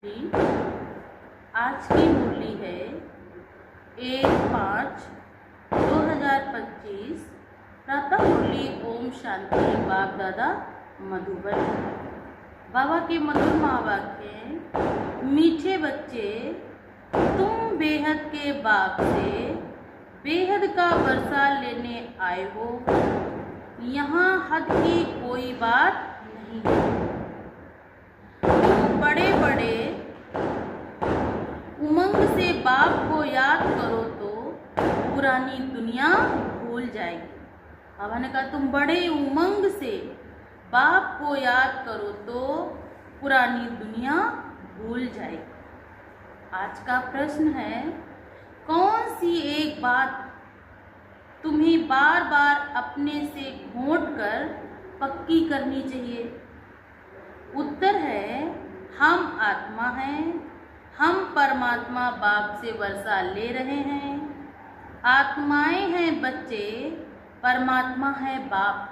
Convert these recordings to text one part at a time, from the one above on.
जी, आज की मुरली है 1/5/2025। प्रातः मुरली ओम शांति बाप दादा मधुबन। बाबा के मधुर महावाक्य हैं, मीठे बच्चे तुम बेहद के बाप से बेहद का वर्षा लेने आए हो। यहाँ हद की कोई बात नहीं है। बड़े बड़े उमंग से बाप को याद करो तो पुरानी दुनिया भूल जाएगी। बाबा ने कहा तुम बड़े उमंग से बाप को याद करो तो पुरानी दुनिया भूल जाएगी। आज का प्रश्न है, कौन सी एक बात तुम्हें बार बार अपने से घोंट कर पक्की करनी चाहिए? उत्तर है, हम आत्मा हैं, हम परमात्मा बाप से वर्षा ले रहे हैं। आत्माएं हैं बच्चे, परमात्मा है बाप।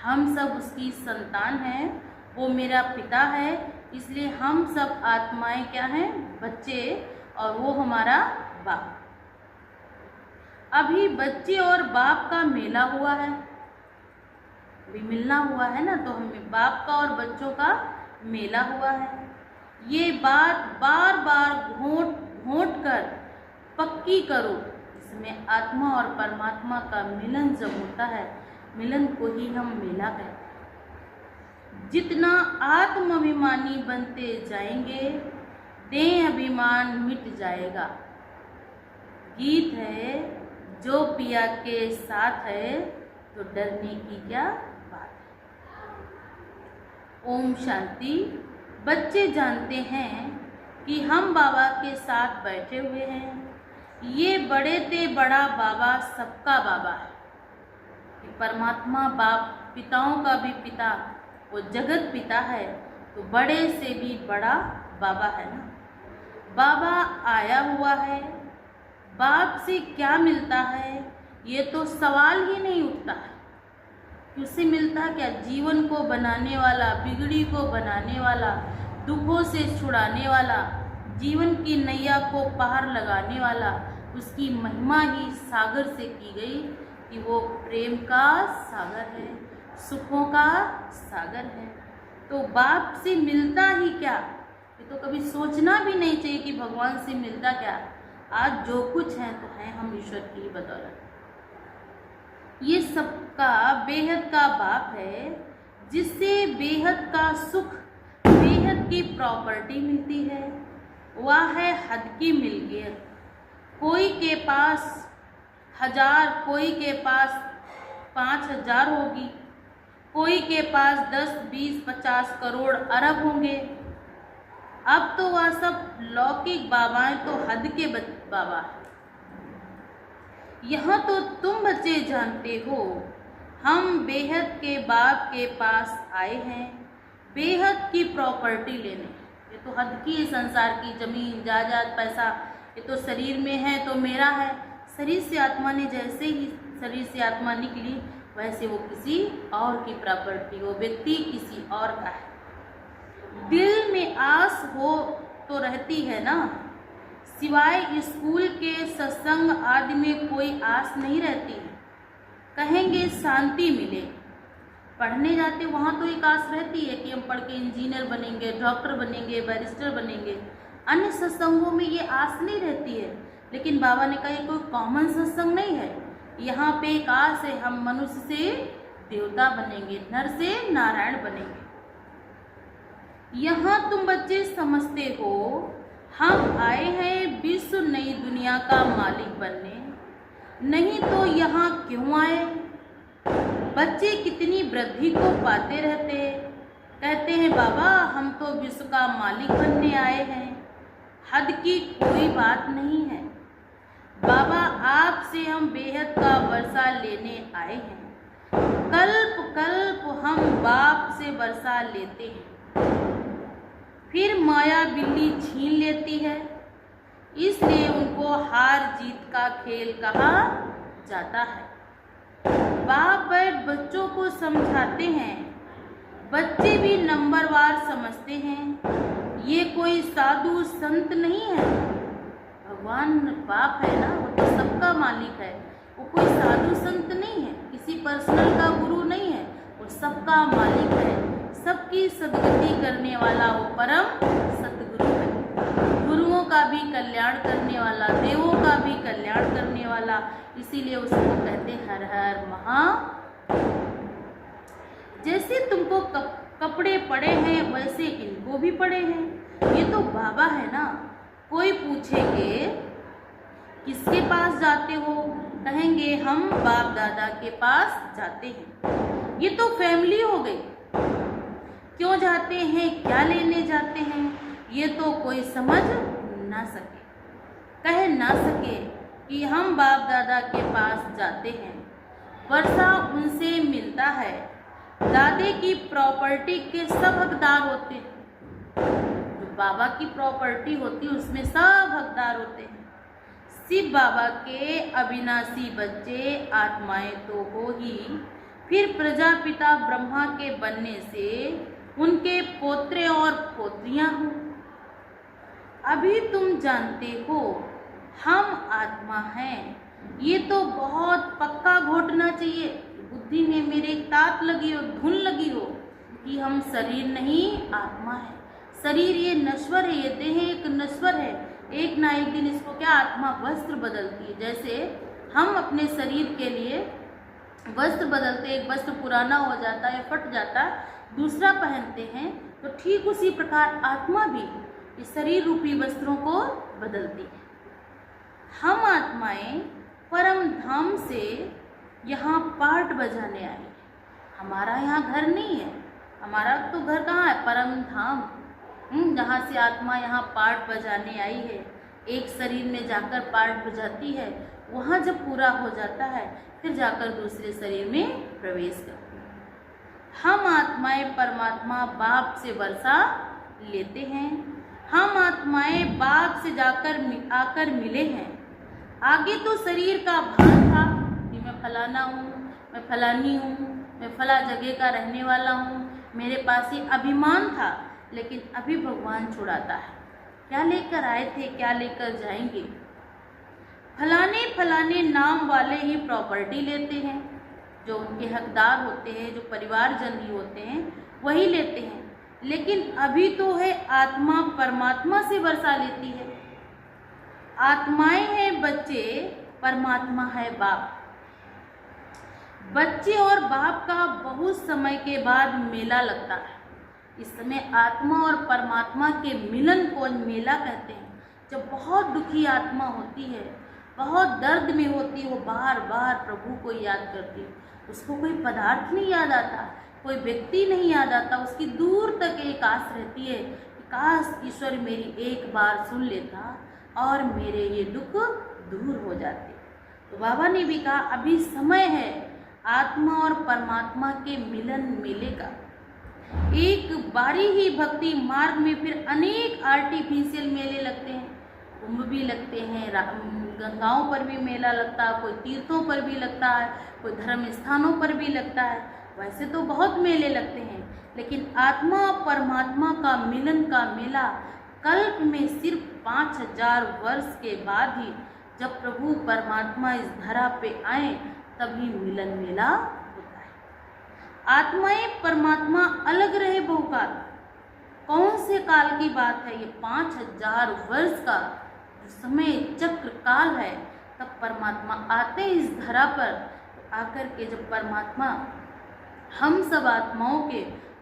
हम सब उसकी संतान हैं, वो मेरा पिता है, इसलिए हम सब आत्माएं क्या हैं? बच्चे, और वो हमारा बाप। अभी बच्चे और बाप का मेला हुआ है, अभी मिलना हुआ है ना, तो हमें बाप का और बच्चों का मेला हुआ है। ये बात बार बार घोंट घोंट कर पक्की करो। इसमें आत्मा और परमात्मा का मिलन जब होता है, मिलन को ही हम मेला कहते हैं। जितना आत्माभिमानी बनते जाएंगे, देह अभिमान मिट जाएगा। गीत है, जो पिया के साथ है तो डरने की क्या बात है। ओम शांति। बच्चे जानते हैं कि हम बाबा के साथ बैठे हुए हैं। ये बड़े ते बड़ा बाबा सबका बाबा है। कि परमात्मा बाप पिताओं का भी पिता, वो जगत पिता है, तो बड़े से भी बड़ा बाबा है ना। बाबा आया हुआ है, बाप से क्या मिलता है ये तो सवाल ही नहीं उठता है। उससे मिलता क्या? जीवन को बनाने वाला, बिगड़ी को बनाने वाला, दुखों से छुड़ाने वाला, जीवन की नैया को पार लगाने वाला। उसकी महिमा ही सागर से की गई कि वो प्रेम का सागर है, सुखों का सागर है। तो बाप से मिलता ही क्या, ये तो कभी सोचना भी नहीं चाहिए कि भगवान से मिलता क्या। आज जो कुछ है तो है हम ईश्वर की बदौलत। ये सबका बेहद का बाप है, जिससे बेहद का सुख, बेहद की प्रॉपर्टी मिलती है। वह है हद की मिल्कियत। कोई के पास 1000, कोई के पास 5000 होगी, कोई के पास 10, 20, 50 करोड़ अरब होंगे। अब तो वह सब लौकिक बाबाएं तो हद के बाबा है। यहाँ तो तुम बच्चे जानते हो, हम बेहद के बाप के पास आए हैं बेहद की प्रॉपर्टी लेने। ये तो हद की संसार की जमीन जायदाद पैसा, ये तो शरीर में है तो मेरा है। शरीर से आत्मा ने जैसे ही शरीर से आत्मा निकली, वैसे वो किसी और की प्रॉपर्टी, वो व्यक्ति किसी और का है। दिल में आस हो तो रहती है ना, सिवाय स्कूल के सत्संग आदि में कोई आस नहीं रहती है। कहेंगे शांति मिले, पढ़ने जाते वहाँ तो एक आस रहती है कि हम पढ़ के इंजीनियर बनेंगे, डॉक्टर बनेंगे, बैरिस्टर बनेंगे। अन्य सत्संगों में ये आस नहीं रहती है। लेकिन बाबा ने कहा ये कोई कॉमन सत्संग नहीं है। यहाँ पे एक आस है, हम मनुष्य से देवता बनेंगे, नर से नारायण बनेंगे। यहाँ तुम बच्चे समझते हो, हम आए हैं विश्व नई दुनिया का मालिक बनने, नहीं तो यहाँ क्यों आए? बच्चे कितनी वृद्धि को पाते रहते, कहते हैं बाबा हम तो विश्व का मालिक बनने आए हैं। हद की कोई बात नहीं है। बाबा आपसे हम बेहद का वर्षा लेने आए हैं। कल्प कल्प हम बाप से वर्षा लेते हैं, फिर माया बिल्ली छीन लेती है। इसलिए उनको हार जीत का खेल कहा जाता है। बाप बैठ बच्चों को समझाते हैं, बच्चे भी नंबरवार समझते हैं। ये कोई साधु संत नहीं है। भगवान बाप है ना, वो तो सबका मालिक है। वो कोई साधु संत नहीं है, किसी पर्सनल का गुरु नहीं है, वो सबका मालिक है। सबकी सद्गति करने वाला वो परम सतगुरु है। गुरुओं का भी कल्याण करने वाला, देवों का भी कल्याण करने वाला, इसीलिए उसको कहते हर हर महादेव। जैसे तुमको कपड़े पड़े हैं वैसे इनको भी पड़े हैं। ये तो बाबा है ना। कोई पूछेंगे किसके पास जाते हो, कहेंगे हम बाप दादा के पास जाते हैं। ये तो फैमिली हो गई। क्यों जाते हैं, क्या लेने जाते हैं, ये तो कोई समझ ना सके, कह ना सके कि हम बाप दादा के पास जाते हैं। वर्षा उनसे मिलता है। दादे की प्रॉपर्टी के सब हकदार होते हैं। जो बाबा की प्रॉपर्टी होती है उसमें सब हकदार होते हैं। शिव बाबा के अविनाशी बच्चे आत्माएं तो हो ही, फिर प्रजापिता ब्रह्मा के बनने से उनके पोत्रे और पोत्रियां हो। अभी तुम जानते हो हम आत्मा हैं। ये तो बहुत पक्का घोटना चाहिए, बुद्धि में मेरे तात लगी हो, धुन लगी हो कि हम शरीर नहीं आत्मा है। शरीर ये नश्वर है, ये देह एक नश्वर है। एक ना एक दिन इसको क्या आत्मा वस्त्र बदलती है। जैसे हम अपने शरीर के लिए वस्त्र बदलते, एक वस्त्र पुराना हो जाता है, फट जाता है, दूसरा पहनते हैं, तो ठीक उसी प्रकार आत्मा भी इस शरीर रूपी वस्त्रों को बदलती है। हम आत्माएं परम धाम से यहाँ पाठ बजाने आई। हमारा यहाँ घर नहीं है। हमारा तो घर कहाँ है, परम धाम, जहाँ से आत्मा यहाँ पाठ बजाने आई है। एक शरीर में जाकर पाठ बजाती है, वहाँ जब पूरा हो जाता है फिर जाकर दूसरे शरीर में प्रवेश करती है। हम आत्माएं परमात्मा बाप से वर्षा लेते हैं। हम आत्माएं बाप से जाकर आकर मिले हैं। आगे तो शरीर का भान था कि मैं फलाना हूँ, मैं फलानी हूँ, मैं फला जगह का रहने वाला हूँ, मेरे पास ये अभिमान था। लेकिन अभी भगवान छुड़ाता है। क्या लेकर आए थे, क्या लेकर जाएंगे। फलाने फलाने नाम वाले ही प्रॉपर्टी लेते हैं, जो उनके हकदार होते हैं, जो परिवारजन ही होते हैं, वही लेते हैं। लेकिन अभी तो है आत्मा परमात्मा से वर्षा लेती है। आत्माएं हैं बच्चे, परमात्मा है बाप। बच्चे और बाप का बहुत समय के बाद मेला लगता है। इस समय आत्मा और परमात्मा के मिलन को मेला कहते हैं। जब बहुत दुखी आत्मा होती है, बहुत दर्द में होती है, वो बार बार प्रभु को याद करती है। उसको कोई पदार्थ नहीं याद आता, कोई व्यक्ति नहीं याद आता, उसकी दूर तक एक आस रहती है कि काश ईश्वर मेरी एक बार सुन लेता और मेरे ये दुख दूर हो जाते। तो बाबा ने भी कहा अभी समय है आत्मा और परमात्मा के मिलन मेले का। एक बारी ही भक्ति मार्ग में फिर अनेक आर्टिफिशियल मेले लगते हैं। कुंभ भी लगते हैं, गंगाओं पर भी मेला लगता है, कोई तीर्थों पर भी लगता है, कोई धर्म स्थानों पर भी लगता है। वैसे तो बहुत मेले लगते हैं, लेकिन आत्मा और परमात्मा का मिलन का मेला कल्प में सिर्फ 5000 वर्ष के बाद ही, जब प्रभु परमात्मा इस धरा पे आए, तभी मिलन मेला होता है। आत्माएं परमात्मा अलग रहे बहुकाल। कौन से काल की बात है ये? 5000 वर्ष का समय चक्र काल है। तब परमात्मा आते इस धरा पर। आकर के जब परमात्मा हम सब आत्माओं के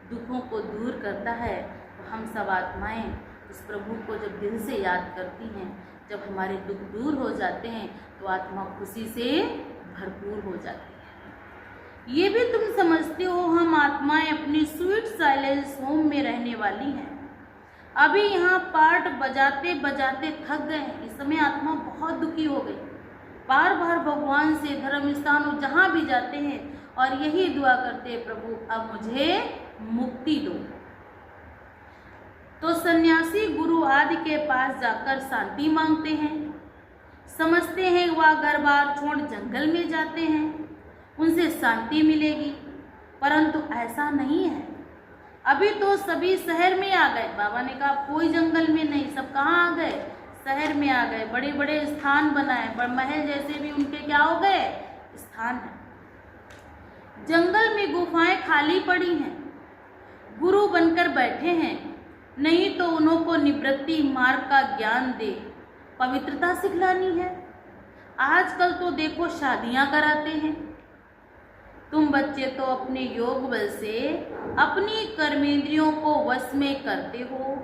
दुखों को दूर करता है, तो हम सब आत्माएं उस प्रभु को जब दिल से याद करती हैं, जब हमारे दुख दूर हो जाते हैं, तो आत्मा खुशी से भरपूर हो जाती है। ये भी तुम समझते हो हम आत्माएं अपनी स्वीट साइलेंस होम में रहने वाली हैं। अभी यहाँ पाठ बजाते बजाते थक गए हैं। इस समय आत्मा बहुत दुखी हो गई। बार बार भगवान से धर्म स्थान जहाँ भी जाते हैं और यही दुआ करते हैं, प्रभु अब मुझे मुक्ति दो। तो सन्यासी गुरु आदि के पास जाकर शांति मांगते हैं। समझते हैं वह घर बार छोड़ जंगल में जाते हैं, उनसे शांति मिलेगी। परंतु ऐसा नहीं है। अभी तो सभी शहर में आ गए। बाबा ने कहा कोई जंगल में नहीं, सब कहाँ आ गए, शहर में आ गए। बड़े बड़े स्थान बनाए, महल जैसे भी उनके क्या हो गए, स्थान है। जंगल में गुफाएं खाली पड़ी हैं, गुरु बनकर बैठे हैं, नहीं तो उन्हों निवृत्ति मार्ग का ज्ञान दे, पवित्रता सिखलानी है। आजकल तो देखो शादियां कराते हैं। तुम बच्चे तो अपने योग बल से अपनी कर्मेंद्रियों को वश में करते हो।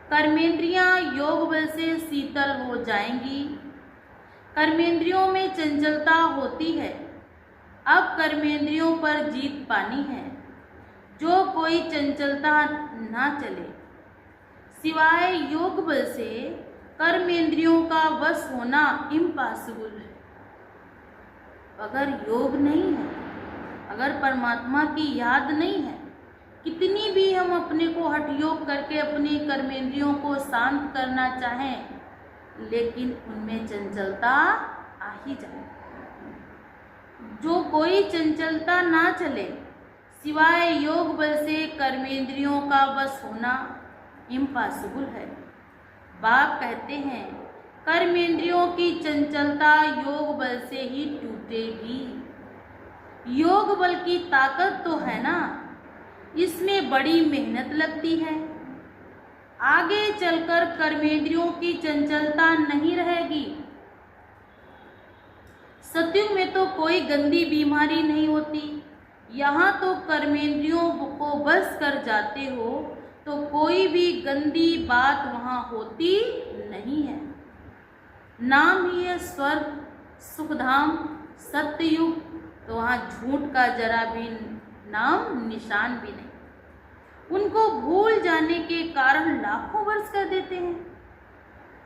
कर्मेंद्रियां योग बल से शीतल हो जाएंगी। कर्मेंद्रियों में चंचलता होती है, अब कर्मेंद्रियों पर जीत पानी है। जो कोई चंचलता ना चले, सिवाय योग बल से कर्मेंद्रियों का वश होना इम्पॉसिबल है। अगर योग नहीं है, अगर परमात्मा की याद नहीं है, कितनी भी हम अपने को हठ योग करके अपनी कर्मेंद्रियों को शांत करना चाहें, लेकिन उनमें चंचलता आ ही जाए। जो कोई चंचलता ना चले, सिवाय योग बल से कर्मेंद्रियों का वश होना इम्पॉसिबल है। बाप कहते हैं कर्मेंद्रियों की चंचलता योग बल से ही टूटेगी। योग बल की ताकत तो है ना, इसमें बड़ी मेहनत लगती है। आगे चलकर कर्मेंद्रियों की चंचलता नहीं रहेगी। सत्युग में तो कोई गंदी बीमारी नहीं होती, यहाँ तो कर्मेंद्रियों को बस कर जाते हो तो कोई भी गंदी बात वहाँ होती नहीं है। नाम ही है स्वर्ग, सुखधाम, सत्ययुग, तो वहाँ झूठ का जरा भी नाम निशान भी नहीं। उनको भूल जाने के कारण लाखों वर्ष कर देते हैं,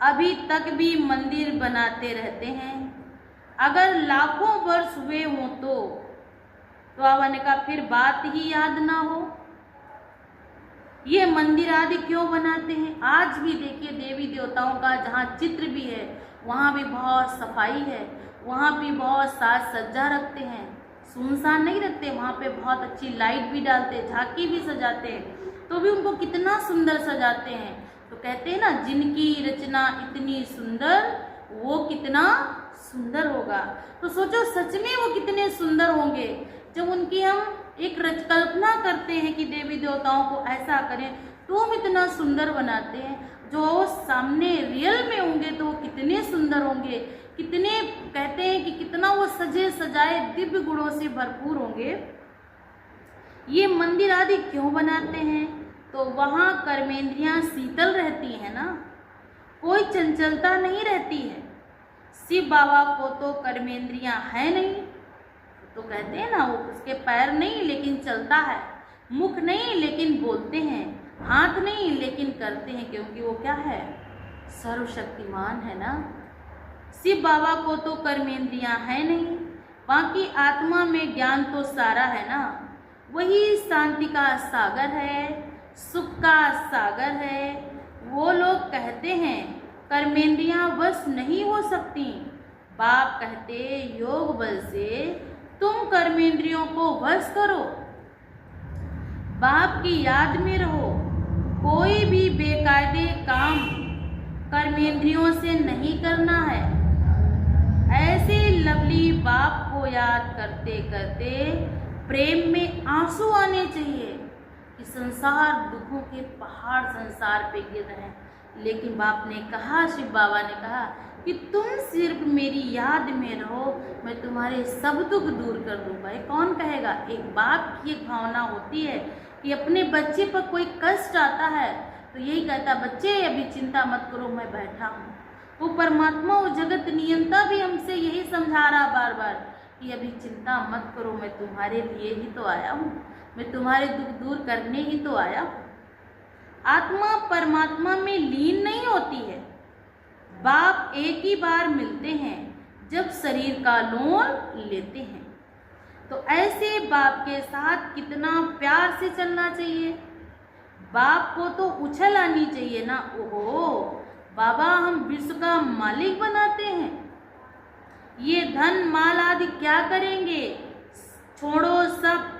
अभी तक भी मंदिर बनाते रहते हैं। अगर लाखों वर्ष हुए हों तो बाबा ने कहा फिर बात ही याद ना हो। ये मंदिर आदि क्यों बनाते हैं? आज भी देखिए देवी देवताओं का जहाँ चित्र भी है वहाँ भी बहुत सफाई है, वहाँ भी बहुत साज सज्जा रखते हैं, सुनसान नहीं रखते। वहाँ पे बहुत अच्छी लाइट भी डालते हैं, झांकी भी सजाते हैं, तो भी उनको कितना सुंदर सजाते हैं। तो कहते हैं ना, जिनकी रचना इतनी सुंदर वो कितना सुंदर होगा। तो सोचो सच में वो कितने सुंदर होंगे जब उनकी हम एक कल्पना करते हैं कि देवी देवताओं को ऐसा करें, तो हम इतना सुंदर बनाते हैं। जो वो सामने रियल में होंगे तो वो कितने सुंदर होंगे, कितने कहते हैं कि कितना वो सजे सजाए दिव्य गुणों से भरपूर होंगे। ये मंदिर आदि क्यों बनाते हैं? तो वहाँ कर्मेंद्रियाँ शीतल रहती हैं ना, कोई चंचलता नहीं रहती है। शिव बाबा को तो कर्मेंद्रियाँ है नहीं, तो कहते हैं ना वो उसके पैर नहीं लेकिन चलता है, मुख नहीं लेकिन बोलते हैं, हाथ नहीं लेकिन करते हैं, क्योंकि वो क्या है, सर्वशक्तिमान है ना। शिव बाबा को तो कर्मेंद्रियाँ है नहीं, बाकी आत्मा में ज्ञान तो सारा है ना। वही शांति का सागर है, सुख का सागर है। वो लोग कहते हैं कर्मेंद्रियाँ वश नहीं हो सकती। बाप कहते योग बल से तुम कर्मेंद्रियों को वश करो, बाप की याद में रहो। कोई भी बेकायदे काम कर्मेंद्रियों से नहीं करना है। ऐसे लवली बाप को याद करते करते प्रेम में आंसू आने चाहिए कि संसार दुखों के पहाड़ संसार पे गिर रहे हैं, लेकिन बाप ने कहा, शिव बाबा ने कहा कि तुम सिर्फ मेरी याद में रहो, मैं तुम्हारे सब दुख दूर कर दूंगा। ये कौन कहेगा? एक बाप की एक भावना होती है कि अपने बच्चे पर कोई कष्ट आता है तो यही कहता, बच्चे अभी चिंता मत करो, मैं बैठा हूँ। वो परमात्मा, वो जगत नियंता भी हमसे यही समझा रहा बार बार कि अभी चिंता मत करो, मैं तुम्हारे लिए ही तो आया हूँ, मैं तुम्हारे दुख दूर करने ही तो आया हूँ। आत्मा परमात्मा में लीन नहीं होती है। बाप एक ही बार मिलते हैं जब शरीर का लोन लेते हैं। तो ऐसे बाप के साथ कितना प्यार से चलना चाहिए। बाप को तो उछल आनी चाहिए ना, ओहो बाबा हम विश्व का मालिक बनाते हैं, ये धन माल आदि क्या करेंगे, छोड़ो सब।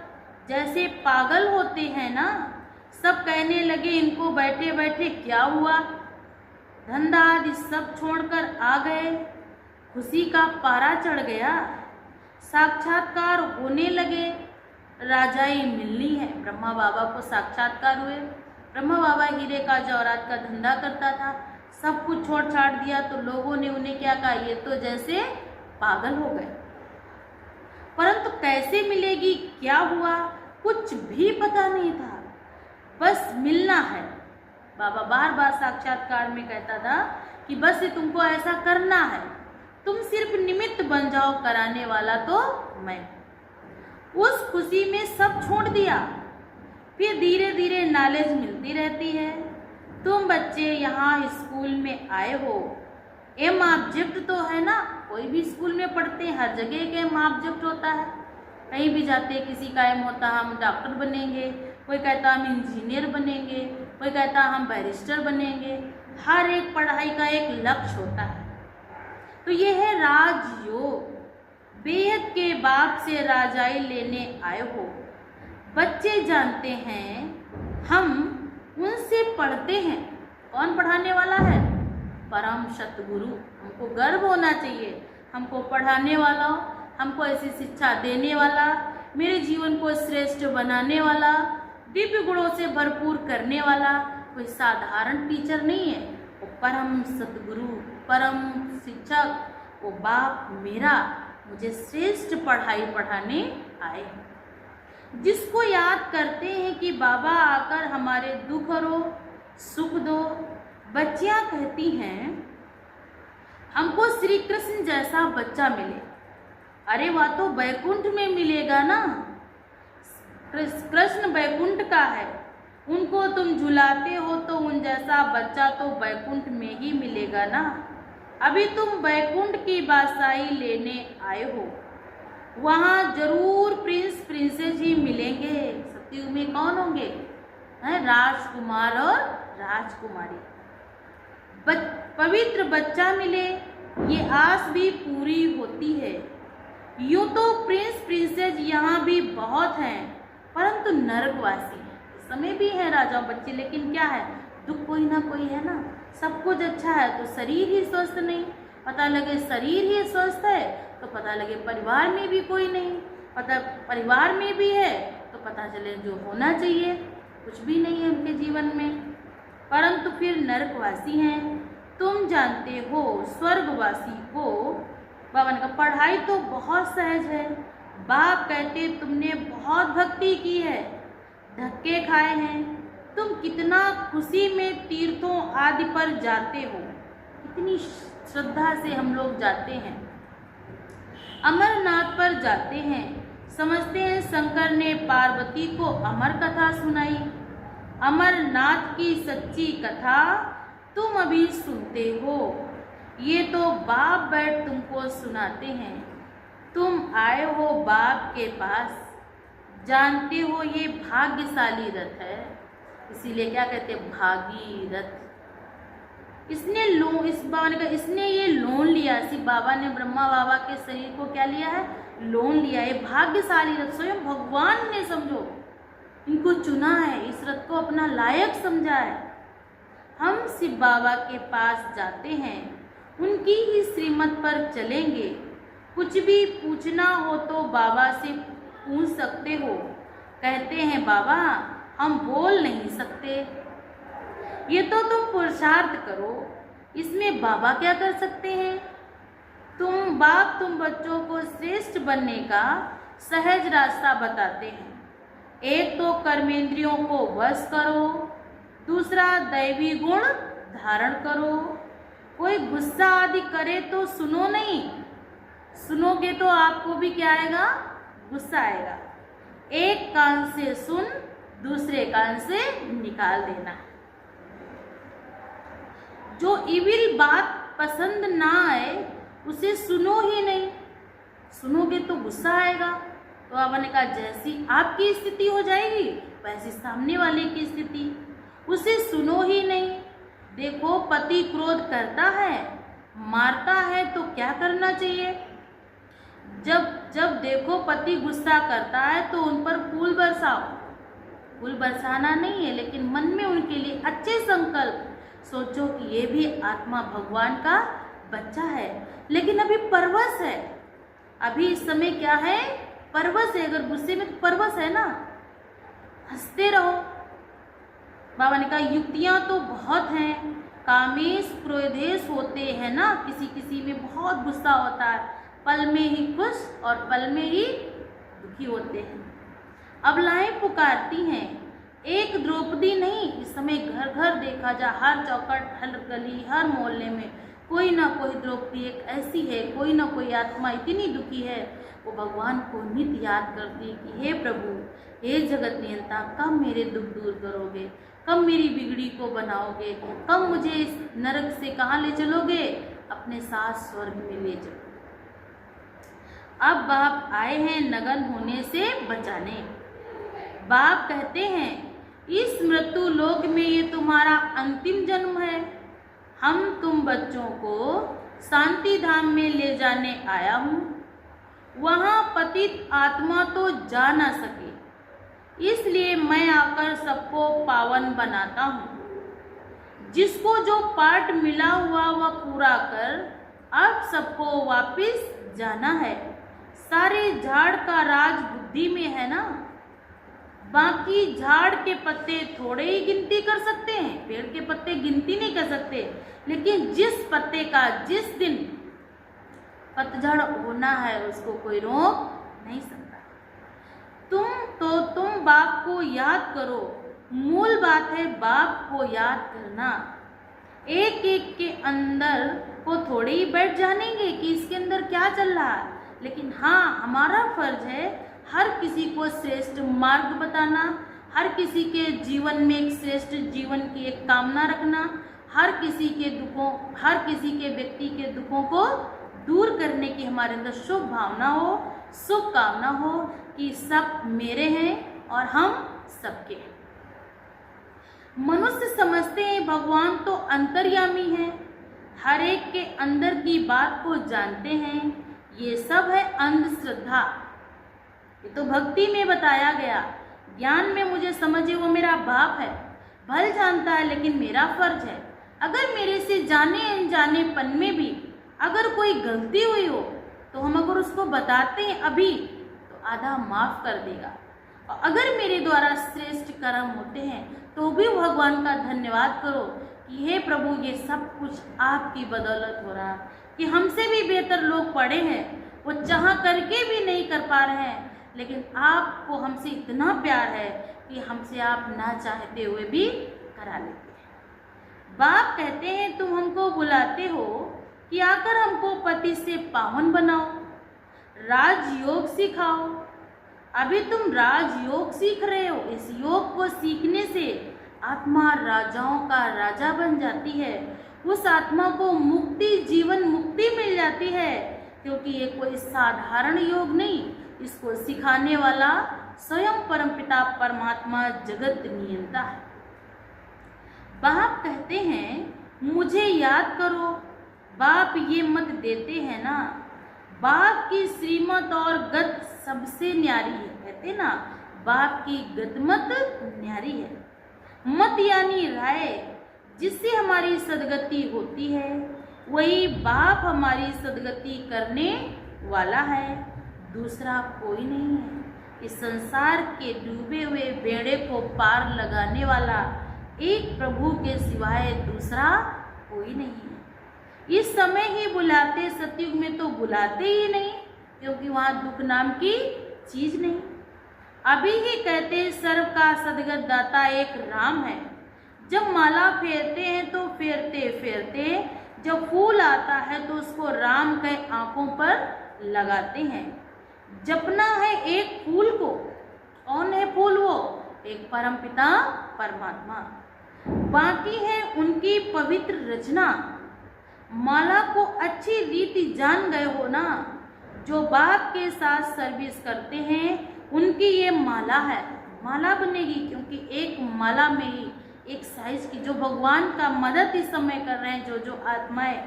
जैसे पागल होते हैं ना, सब कहने लगे इनको बैठे बैठे क्या हुआ, धंधा आदि सब छोड़कर आ गए। खुशी का पारा चढ़ गया, साक्षात्कार होने लगे। राजाई मिलनी है। ब्रह्मा बाबा को साक्षात्कार हुए। ब्रह्मा बाबा हीरे का जवाहरात का धंधा करता था, सब कुछ छोड़ छाड़ दिया तो लोगों ने उन्हें क्या कहा, ये तो जैसे पागल हो गए। परंतु कैसे मिलेगी, क्या हुआ, कुछ भी पता नहीं था, बस मिलना है। बाबा बार बार साक्षात्कार में कहता था कि बस ये तुमको ऐसा करना है, तुम सिर्फ निमित्त बन जाओ, कराने वाला तो मैं। उस खुशी में सब छोड़ दिया। फिर धीरे धीरे नॉलेज मिलती रहती है। तुम बच्चे यहाँ स्कूल में आए हो, एम ऑब्जेक्ट तो है ना, कोई भी स्कूल में पढ़ते हैं, हर जगह एक एम ऑब्जेक्ट होता है। कहीं भी जाते हैं किसी का एम होता है हम डॉक्टर बनेंगे, कोई कहता हम इंजीनियर बनेंगे, कोई कहता हम बैरिस्टर बनेंगे। हर एक पढ़ाई का एक लक्ष्य होता है। तो ये है राजयोग। बेहद के बाप से राजाई लेने आए हो। बच्चे जानते हैं हम उनसे पढ़ते हैं। कौन पढ़ाने वाला है? परम सतगुरु। हमको गर्व होना चाहिए, हमको पढ़ाने वाला, हमको ऐसी शिक्षा देने वाला, मेरे जीवन को श्रेष्ठ बनाने वाला, दिव्य गुणों से भरपूर करने वाला कोई साधारण टीचर नहीं है। वो परम सतगुरु, परम शिक्षक, वो बाप मेरा मुझे श्रेष्ठ पढ़ाई पढ़ाने आए, जिसको याद करते हैं कि बाबा आकर हमारे दुख हरो, सुख दो। बच्चियां कहती हैं हमको श्री कृष्ण जैसा बच्चा मिले। अरे वह तो बैकुंठ में मिलेगा ना, कृष्ण बैकुंठ का है, उनको तुम झुलाते हो तो उन जैसा बच्चा तो बैकुंठ में ही मिलेगा ना। अभी तुम बैकुंठ की बादशाही लेने आए हो, वहाँ जरूर प्रिंस प्रिंसेस ही मिलेंगे। सतयुग में कौन होंगे? हैं राजकुमार और राजकुमारी। पवित्र बच्चा मिले, ये आस भी पूरी होती है। यूँ तो प्रिंस प्रिंसेस यहाँ भी बहुत हैं, परंतु नरकवासी हैं। इस समय भी हैं राजा बच्चे, लेकिन क्या है, दुख कोई ना कोई है ना। सब कुछ अच्छा है तो शरीर ही स्वस्थ नहीं, पता लगे शरीर ही स्वस्थ है तो पता लगे परिवार में भी कोई नहीं, पता परिवार में भी है तो पता चले जो होना चाहिए कुछ भी नहीं है उनके जीवन में, परंतु फिर नरकवासी हैं। तुम जानते हो स्वर्गवासी को। बाबा ने कहा पढ़ाई तो बहुत सहज है। बाप कहते तुमने बहुत भक्ति की है, धक्के खाए हैं, तुम कितना खुशी में तीर्थों आदि पर जाते हो, कितनी श्रद्धा से हम लोग जाते हैं। अमरनाथ पर जाते हैं, समझते हैं शंकर ने पार्वती को अमर कथा सुनाई। अमरनाथ की सच्ची कथा तुम अभी सुनते हो, ये तो बाप बैठ तुमको सुनाते हैं। तुम आए हो बाप के पास, जानते हो ये भाग्यशाली रथ है, इसीलिए क्या कहते हैं भागीरथ। इसने इस बाबा ने कहा इसने ये लोन लिया, इसी बाबा ने ब्रह्मा बाबा के शरीर को क्या लिया है, लोन लिया है। भाग्यशाली रथ स्वयं भगवान ने समझो इनको चुना है, इस रथ को अपना लायक समझा है। हम शिव बाबा के पास जाते हैं, उनकी ही श्रीमत पर चलेंगे। कुछ भी पूछना हो तो बाबा से पूछ सकते हो। कहते हैं बाबा हम बोल नहीं सकते, ये तो तुम पुरुषार्थ करो, इसमें बाबा क्या कर सकते हैं। तुम बच्चों को श्रेष्ठ बनने का सहज रास्ता बताते हैं। एक तो कर्मेंद्रियों को वश करो, दूसरा दैवी गुण धारण करो। कोई गुस्सा आदि करे तो सुनो नहीं, सुनोगे तो आपको भी क्या आएगा, गुस्सा आएगा। एक कान से सुन, दूसरे कान से निकाल देना। जो इविल बात पसंद ना आए उसे सुनो ही नहीं, सुनोगे तो गुस्सा आएगा। तो बाबा ने कहा जैसी आपकी स्थिति हो जाएगी वैसी सामने वाले की स्थिति, उसे सुनो ही नहीं। देखो पति क्रोध करता है, मारता है तो क्या करना चाहिए। जब देखो पति गुस्सा करता है तो उन पर फूल बरसाओ, फूल बरसाना नहीं है, लेकिन मन में उनके लिए अच्छे संकल्प सोचो कि ये भी आत्मा भगवान का बच्चा है, लेकिन अभी परवश है। अभी इस समय क्या है? परवश है। अगर गुस्से में तो परवश है ना, हंसते रहो। बाबा ने कहा युक्तियां तो बहुत हैं, कामेश क्रोधेश होते हैं ना, किसी किसी में बहुत गुस्सा होता है, पल में ही खुश और पल में ही दुखी होते हैं। अबलाएं पुकारती हैं, एक द्रौपदी नहीं, इस समय घर घर देखा जा, हर चौखट, हर गली, हर मोहल्ले में कोई ना कोई द्रौपदी एक ऐसी है, कोई ना कोई आत्मा इतनी दुखी है, वो भगवान को नित्य याद करती है कि हे प्रभु, हे जगत नियंता, कब मेरे दुख दूर करोगे, कब मेरी बिगड़ी को बनाओगे, कब मुझे इस नरक से कहाँ ले चलोगे, अपने साथ स्वर्ग में ले चलो। अब बाप आए हैं नगन होने से बचाने। बाप कहते हैं इस मृत्यु लोक में ये तुम्हारा अंतिम जन्म है, हम तुम बच्चों को शांति धाम में ले जाने आया हूँ। वहाँ पतित आत्मा तो जा ना सके, इसलिए मैं आकर सबको पावन बनाता हूँ। जिसको जो पाठ मिला हुआ वह पूरा कर, अब सबको वापिस जाना है। सारे झाड़ का राज बुद्धि में है ना, बाकी झाड़ के पत्ते थोड़े ही गिनती कर सकते हैं, पेड़ के पत्ते गिनती नहीं कर सकते, लेकिन जिस पत्ते का जिस दिन पतझड़ होना है उसको कोई रोक नहीं सकता। तुम बाप को याद करो, मूल बात है बाप को याद करना। एक एक के अंदर को थोड़े ही बैठ जानेंगे कि इसके अंदर क्या चल रहा है, लेकिन हाँ हमारा फर्ज है हर किसी को श्रेष्ठ मार्ग बताना, हर किसी के जीवन में एक श्रेष्ठ जीवन की एक कामना रखना, हर किसी के दुखों, हर किसी के व्यक्ति के दुखों को दूर करने की हमारे अंदर शुभ भावना हो, शुभ कामना हो कि सब मेरे हैं और हम सबके हैं। मनुष्य समझते हैं भगवान तो अंतर्यामी है, हर एक के अंदर की बात को जानते हैं, ये सब है अंधश्रद्धा। ये तो भक्ति में बताया गया, ज्ञान में मुझे समझे वो मेरा बाप है, भल जानता है लेकिन मेरा फर्ज है। अगर मेरे से जाने अनजाने पन में भी अगर कोई गलती हुई हो तो हम अगर उसको बताते हैं अभी तो आधा माफ कर देगा, और अगर मेरे द्वारा श्रेष्ठ कर्म होते हैं तो भी भगवान का धन्यवाद करो कि हे प्रभु ये सब कुछ आपकी बदौलत हो रहा है, कि हमसे भी बेहतर लोग पढ़े हैं, वो चाह करके भी नहीं कर पा रहे हैं, लेकिन आपको हमसे इतना प्यार है कि हमसे आप ना चाहते हुए भी करा लेते हैं। बाप कहते हैं तुम हमको बुलाते हो कि आकर हमको पति से पावन बनाओ, राजयोग सिखाओ। अभी तुम राजयोग सीख रहे हो, इस योग को सीखने से आत्मा राजाओं का राजा बन जाती है, उस आत्मा को मुक्ति, जीवन मुक्ति मिल जाती है, क्योंकि ये कोई साधारण योग नहीं, इसको सिखाने वाला स्वयं परमपिता परमात्मा जगत नियंता है। बाप कहते हैं मुझे याद करो, बाप ये मत देते हैं ना, बाप की श्रीमत और गत सबसे न्यारी है, कहते ना बाप की गतमत न्यारी है। मत यानी राय, जिससे हमारी सदगति होती है, वही बाप हमारी सदगति करने वाला है, दूसरा कोई नहीं है। इस संसार के डूबे हुए बेड़े को पार लगाने वाला एक प्रभु के सिवाय दूसरा कोई नहीं है। इस समय ही बुलाते, सतयुग में तो बुलाते ही नहीं, क्योंकि वहाँ दुख नाम की चीज नहीं। अभी ही कहते सर्व का सदगत दाता एक राम है। जब माला फेरते हैं तो फेरते फेरते जब फूल आता है तो उसको राम के आंखों पर लगाते हैं। जपना है एक फूल को, कौन है फूल वो? एक परमपिता परमात्मा। बाकी है उनकी पवित्र रचना। माला को अच्छी रीति जान गए हो ना, जो बाप के साथ सर्विस करते हैं उनकी ये माला है, माला बनेगी, क्योंकि एक माला में ही एक साइज की जो भगवान का मदद इस समय कर रहे हैं जो आत्माएं,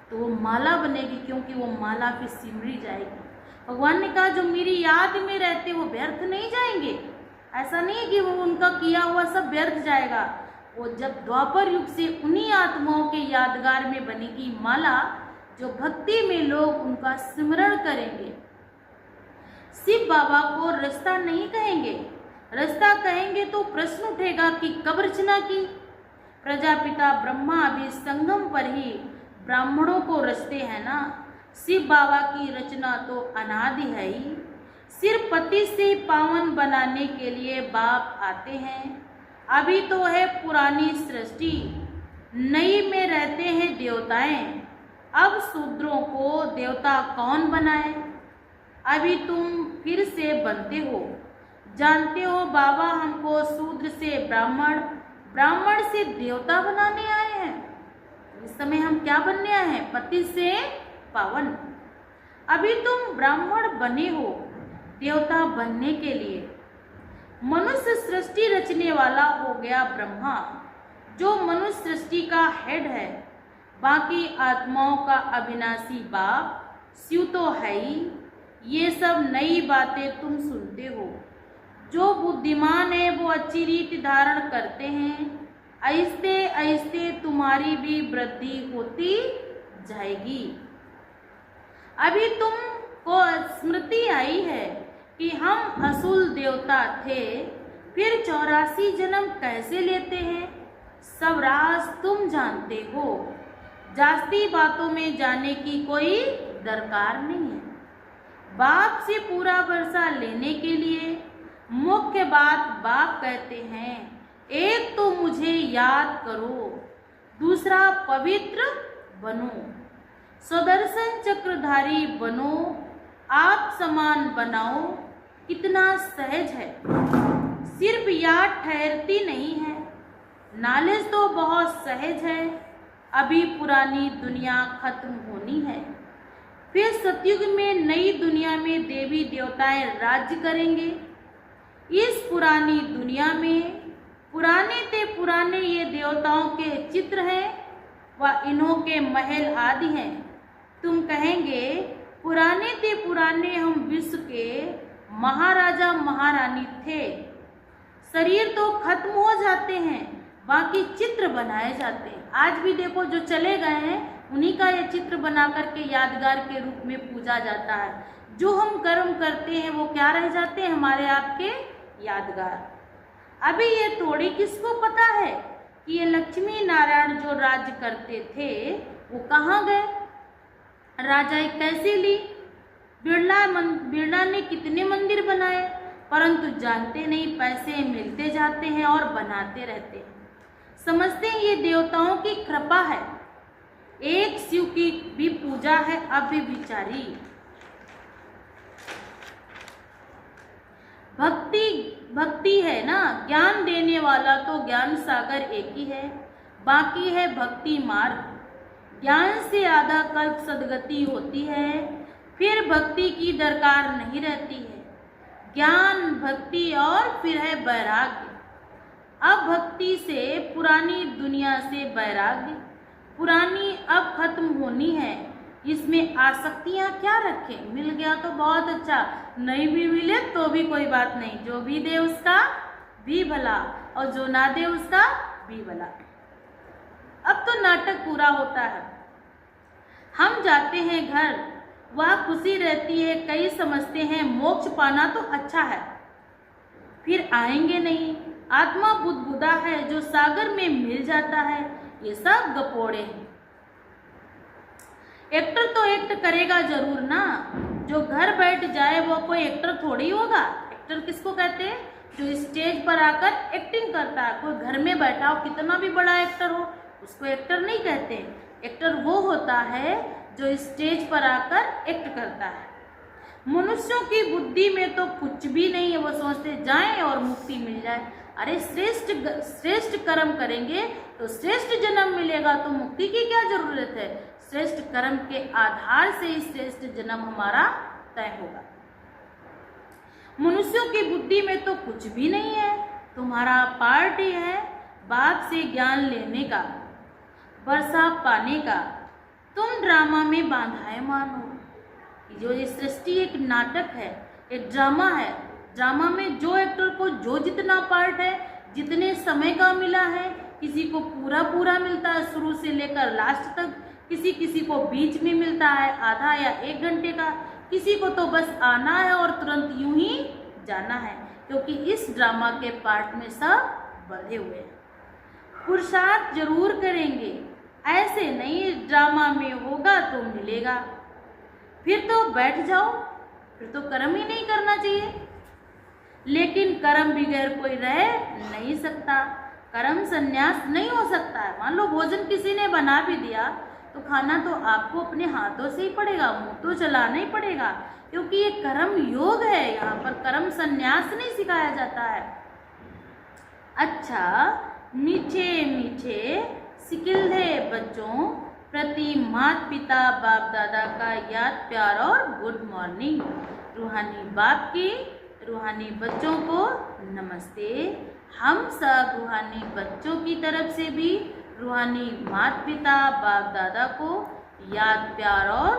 तो वो माला बनेगी, क्योंकि वो माला फिर सिमरी जाएगी। भगवान ने कहा जो मेरी याद में रहते वो व्यर्थ नहीं जाएंगे, ऐसा नहीं है कि वो उनका किया हुआ सब व्यर्थ जाएगा। वो जब द्वापर युग से उन्हीं आत्माओं के यादगार में बनेगी माला, जो भक्ति में लोग उनका स्मरण करेंगे। शिव बाबा को रास्ता नहीं कहेंगे, रास्ता कहेंगे तो प्रश्न उठेगा कि कब रचना की। प्रजापिता ब्रह्मा भी संगम पर ही ब्राह्मणों को रचते हैं ना। शिव बाबा की रचना तो अनादि है ही। सिर्फ पति से पावन बनाने के लिए बाप आते हैं। अभी तो है पुरानी सृष्टि, नई में रहते हैं देवताएं। अब शूद्रों को देवता कौन बनाए? अभी तुम फिर से बनते हो। जानते हो बाबा हमको शूद्र से ब्राह्मण, ब्राह्मण से देवता बनाने आए हैं। इस समय हम क्या बनने आए हैं? पति से पावन। अभी तुम ब्राह्मण बने हो देवता बनने के लिए। मनुष्य सृष्टि रचने वाला हो गया ब्रह्मा, जो मनुष्य सृष्टि का हेड है। बाकी आत्माओं का अविनाशी बाप शिव तो है ही। ये सब नई बातें तुम सुनते हो। जो बुद्धिमान है वो अच्छी रीति धारण करते हैं। ऐसे ऐसे तुम्हारी भी वृद्धि होती जाएगी। अभी तुमको स्मृति आई है कि हम असुर देवता थे, फिर 84 जन्म कैसे लेते हैं। सब राज तुम जानते हो। जास्ती बातों में जाने की कोई दरकार नहीं है। बाप से पूरा वर्षा लेने के लिए मुख्य बात बाप कहते हैं, एक तो मुझे याद करो, दूसरा पवित्र बनो, सुदर्शन चक्रधारी बनो, आप समान बनाओ। कितना सहज है, सिर्फ याद ठहरती नहीं है। नॉलेज तो बहुत सहज है। अभी पुरानी दुनिया खत्म होनी है, फिर सतयुग में नई दुनिया में देवी देवताएं राज्य करेंगे। इस पुरानी दुनिया में पुराने ते पुराने ये देवताओं के चित्र हैं व इन्हों के महल आदि हैं। तुम कहेंगे पुराने ते पुराने हम विश्व के महाराजा महारानी थे। शरीर तो खत्म हो जाते हैं, बाकी चित्र बनाए जाते हैं। आज भी देखो जो चले गए हैं उन्हीं का ये चित्र बना करके यादगार के रूप में पूजा जाता है। जो हम कर्म करते हैं वो क्या रह जाते हैं? हमारे आपके यादगार। अभी ये थोड़ी किसको पता है कि ये लक्ष्मी नारायण जो राज्य करते थे वो कहाँ गए, राजाई कैसे ली। बिरला ने कितने मंदिर बनाए, परंतु जानते नहीं पैसे मिलते जाते हैं और बनाते रहते हैं। समझते हैं ये देवताओं की कृपा है। एक शिव की भी पूजा है अभी बिचारी। भक्ति है ना, ज्ञान देने वाला तो ज्ञान सागर एक ही है, बाकी है भक्ति मार्ग। ज्ञान से आधा कल्प सदगति होती है, फिर भक्ति की दरकार नहीं रहती है। ज्ञान, भक्ति और फिर है वैराग्य। अब भक्ति से पुरानी दुनिया से वैराग्य, पुरानी अब खत्म होनी है। इसमें आसक्तियां क्या रखें? मिल गया तो बहुत अच्छा, नहीं भी मिले तो भी कोई बात नहीं। जो भी दे उसका भी भला और जो ना दे उसका भी भला। अब तो नाटक पूरा होता है। हम जाते हैं घर, वह खुशी रहती है। कई समझते हैं मोक्ष पाना तो अच्छा है, फिर आएंगे नहीं। आत्मा बुदबुदा है जो सागर में मिल जाता है। ये सब गपोड़े हैं। एक्टर तो एक्ट करेगा जरूर ना। जो घर बैठ जाए वो कोई एक्टर थोड़ी होगा। एक्टर किसको कहते हैं? जो स्टेज पर आकर एक्टिंग करता है। कोई घर में बैठा हो कितना भी बड़ा एक्टर हो उसको एक्टर नहीं कहते। एक्टर वो होता है जो स्टेज पर आकर एक्ट करता है। मनुष्यों की बुद्धि में तो कुछ भी नहीं है। वो सोचते जाएं और मुक्ति मिल जाए। अरे श्रेष्ठ कर्म करेंगे तो श्रेष्ठ जन्म मिलेगा, तो मुक्ति की क्या जरूरत है? श्रेष्ठ कर्म के आधार से ही श्रेष्ठ जन्म हमारा तय होगा। मनुष्यों की बुद्धि में तो कुछ भी नहीं है। तुम्हारा पार्ट ही है बाप से ज्ञान लेने का, वर्षा पाने का। तुम ड्रामा में बांधाए मानो। जो ये सृष्टि एक नाटक है, एक ड्रामा है। ड्रामा में जो एक्टर को जो जितना पार्ट है, जितने समय का मिला है, किसी को पूरा पूरा मिलता है शुरू से लेकर लास्ट तक, किसी किसी को बीच में मिलता है आधा या 1 घंटे का, किसी को तो बस आना है और तुरंत यूं ही जाना है, क्योंकि इस ड्रामा के पार्ट में सब बंधे हुए हैं। पुरुषार्थ जरूर करेंगे, ऐसे नहीं ड्रामा में होगा तो मिलेगा, फिर तो बैठ जाओ, फिर तो कर्म ही नहीं करना चाहिए। लेकिन कर्म बगैर कोई रह नहीं सकता, कर्म संन्यास नहीं हो सकता है। मान लो भोजन किसी ने बना भी दिया तो खाना तो आपको अपने हाथों से ही पड़ेगा, मुंह तो चलाना ही पड़ेगा, क्योंकि ये कर्म योग है। यहाँ पर कर्म संन्यास नहीं सिखाया जाता है। अच्छा, मीठे मीठे सिकिलधे बच्चों प्रति माता पिता बाप दादा का याद प्यार और गुड मॉर्निंग। रूहानी बाप की रूहानी बच्चों को नमस्ते। हम सब रूहानी बच्चों की तरफ से भी रूहानी माता पिता बाप दादा को याद प्यार और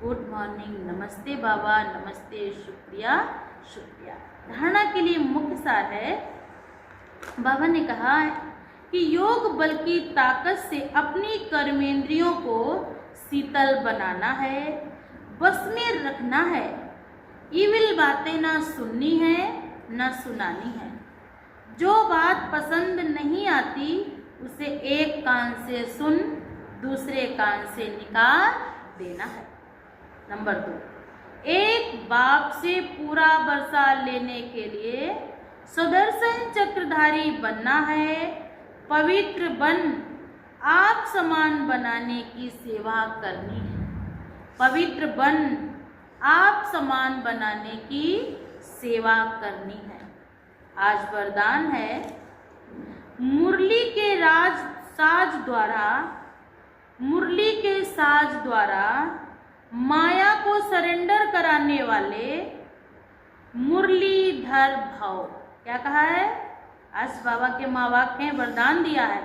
गुड मॉर्निंग। नमस्ते बाबा, नमस्ते, शुक्रिया शुक्रिया। धारणा के लिए मुख्य सार है, बाबा ने कहा है कि योग बल की ताकत से अपनी कर्मेंद्रियों को शीतल बनाना है, बस में रखना है। ईविल बातें ना सुननी है ना सुनानी है। जो बात पसंद नहीं आती उसे एक कान से सुन दूसरे कान से निकाल देना है। नंबर 2, एक बाप से पूरा वर्षा लेने के लिए सुदर्शन चक्रधारी बनना है। पवित्र बन आप समान बनाने की सेवा करनी है। पवित्र बन आप समान बनाने की सेवा करनी है। आज वरदान है, मुरली के साज द्वारा माया को सरेंडर कराने वाले मुरलीधर भव। क्या कहा है? आज बाबा के माँ बाप ने वरदान दिया है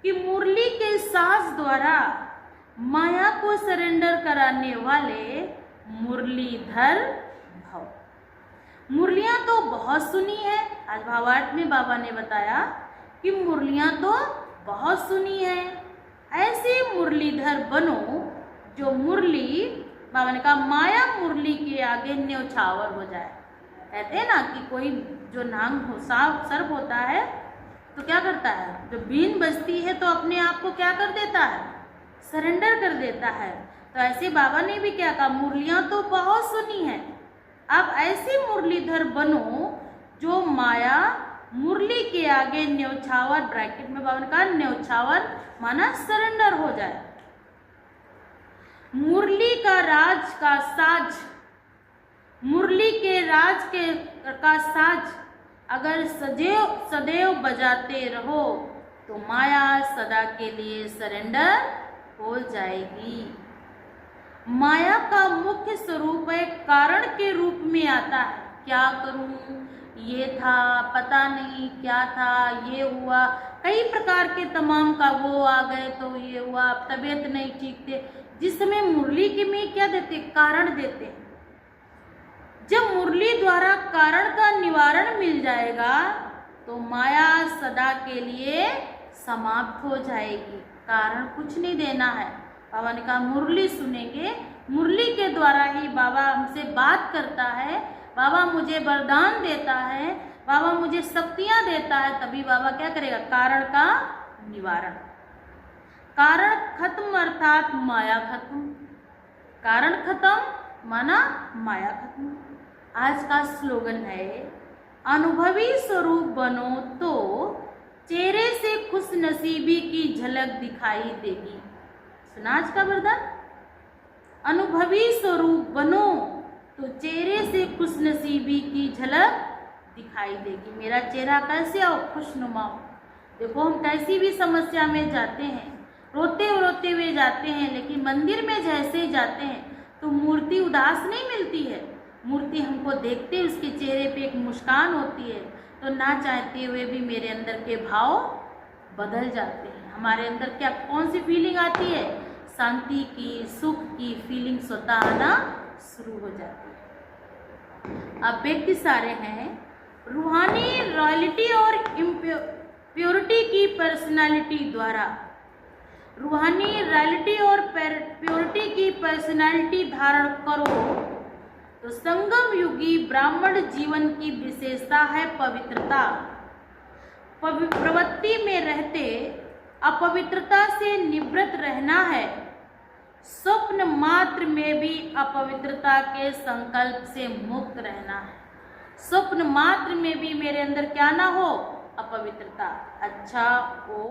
कि मुरली के साज द्वारा माया को सरेंडर कराने वाले मुरलीधर भव। मुरलियाँ तो बहुत सुनी है। आज भावार्थ में बाबा ने बताया कि मुरलियाँ तो बहुत सुनी है। ऐसे मुरलीधर बनो जो मुरली, बाबा ने कहा, माया मुरली के आगे न्यौछावर हो जाए। कहते हैं ना कि कोई जो नांग सर्प होता है तो क्या करता है, जो बीन बजती है तो अपने आप को क्या कर देता है, सरेंडर कर देता है। तो ऐसे बाबा ने भी क्या कहा, मुरलियाँ तो बहुत सुनी है, अब ऐसे मुरलीधर बनो जो माया मुरली के आगे न्यौछावर, ब्रैकेट में बाबा ने कहा न्यौछावर माना सरेंडर हो जाए। मुरली का राज का साज, मुरली के राज का साज अगर सदैव बजाते रहो तो माया सदा के लिए सरेंडर हो जाएगी। माया का मुख्य स्वरूप है कारण के रूप में आता है। क्या करूं, ये था, पता नहीं क्या था, ये हुआ, कई प्रकार के तमाम का वो आ गए तो ये हुआ, तबीयत नहीं ठीक थे। जिस समय मुरली के में क्या देते, कारण देते। जब मुरली द्वारा कारण का निवारण मिल जाएगा तो माया सदा के लिए समाप्त हो जाएगी। कारण कुछ नहीं देना है। बाबा ने कहा मुरली सुनेंगे, मुरली के द्वारा ही बाबा हमसे बात करता है, बाबा मुझे वरदान देता है, बाबा मुझे शक्तियाँ देता है, तभी बाबा क्या करेगा, कारण का निवारण। कारण खत्म अर्थात माया खत्म, कारण खत्म माना माया खत्म। आज का स्लोगन है, अनुभवी स्वरूप बनो तो चेहरे से खुश नसीबी की झलक दिखाई देगी। सुना आज का वरदान, अनुभवी स्वरूप बनो तो चेहरे से खुश नसीबी की झलक दिखाई देगी। मेरा चेहरा कैसे हो, खुशनुमा हो। देखो हम कैसी भी समस्या में जाते हैं, रोते हुए जाते हैं, लेकिन मंदिर में जैसे ही जाते हैं तो मूर्ति उदास नहीं मिलती है। मूर्ति हमको देखते उसके चेहरे पे एक मुस्कान होती है, तो ना चाहते हुए भी मेरे अंदर के भाव बदल जाते हैं। हमारे अंदर क्या कौन सी फीलिंग आती है, शांति की, सुख की फीलिंग स्वतः आना शुरू हो जाती है। अब व्यक्ति सारे हैं रूहानी रॉयल्टी और प्योरिटी की पर्सनालिटी द्वारा रूहानी रॉयल्टी और प्योरिटी की पर्सनालिटी धारण करो तो संगम युगी ब्राह्मण जीवन की विशेषता है पवित्रता। प्रवृत्ति में रहते अपवित्रता से निवृत्त रहना है। स्वप्न मात्र में भी अपवित्रता के संकल्प से मुक्त रहना है। स्वप्न मात्र में भी मेरे अंदर क्या ना हो, अपवित्रता। अच्छा हो।